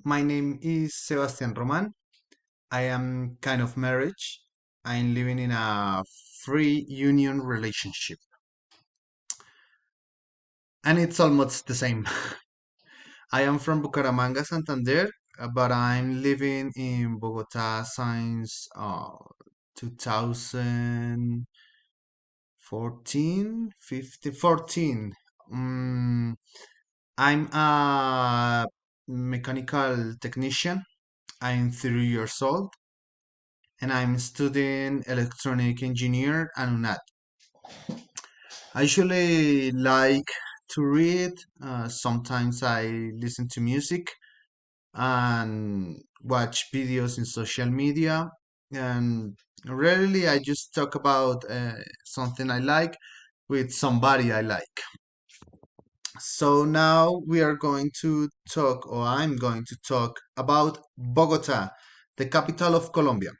My name is Sebastian Roman. I am kind of married. I'm living in a free union relationship, and it's almost the same. I am from Bucaramanga, Santander, but I'm living in Bogota since 2014, 15, 14. Mm, I'm a mechanical technician. I'm 3 years old and I'm studying electronic engineer and UNAT. I usually like to read. Sometimes I listen to music and watch videos in social media. And rarely I just talk about something I like with somebody I like. So now we are going to talk, or I'm going to talk about Bogota, the capital of Colombia.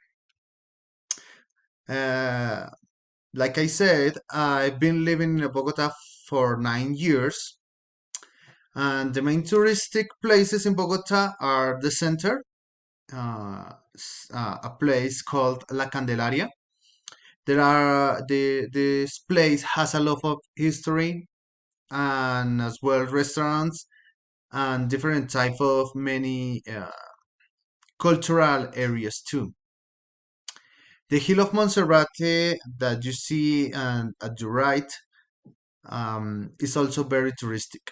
Uh, Like I said, I've been living in Bogota for 9 years, and the main touristic places in Bogota are the center, a place called La Candelaria. This place has a lot of history and as well restaurants and different type of many cultural areas too. The hill of Monserrate that you see and at the right is also very touristic.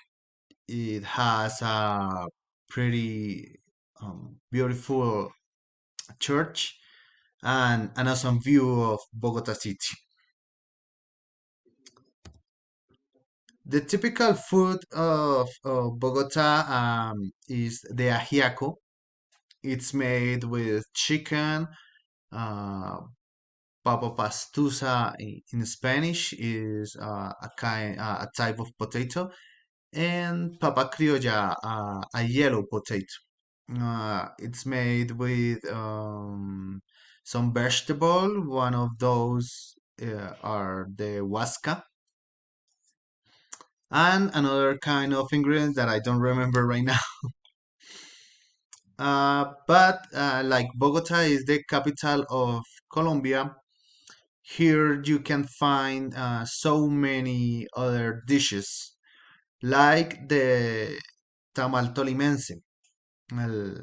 It has a pretty beautiful church and an awesome view of Bogota City. The typical food of Bogota is the ajiaco. It's made with chicken, uh, papa pastusa in Spanish is a type of potato, and papa criolla, a yellow potato. It's made with some vegetable. One of those are the huasca, and another kind of ingredient that I don't remember right now. But like Bogota is the capital of Colombia, here you can find so many other dishes, like the tamal tolimense. Well,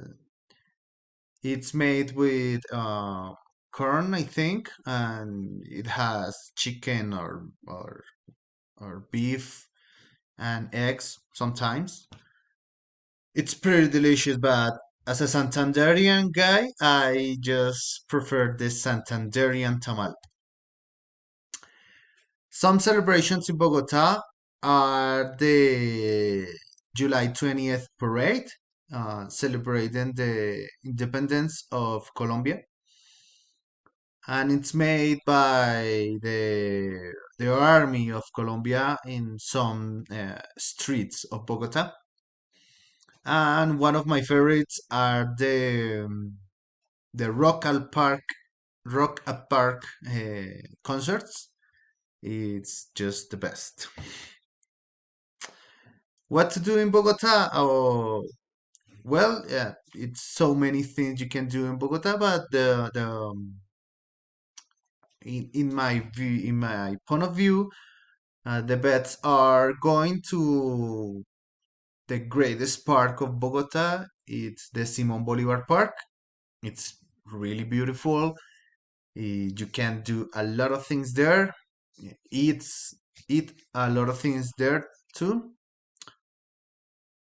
it's made with corn, I think, and it has chicken or beef and eggs sometimes. It's pretty delicious, but as a Santanderian guy, I just prefer the Santanderian tamal. Some celebrations in Bogota are the July 20th parade, celebrating the independence of Colombia, and it's made by the army of Colombia in some streets of Bogota. And one of my favorites are the Rock at Park concerts. It's just the best. What to do in Bogota? Oh, well, yeah, it's so many things you can do in Bogota, but in my view, in my point of view, the bets are going to the greatest park of Bogota. It's the Simon Bolivar Park. It's really beautiful. You can do a lot of things there. Eats eat a lot of things there too.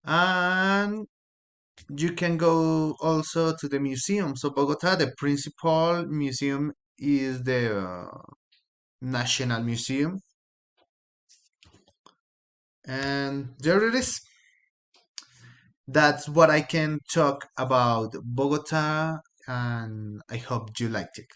And you can go also to the museum. So Bogota, the principal museum is the National Museum, and there it is. That's what I can talk about Bogota, and I hope you liked it.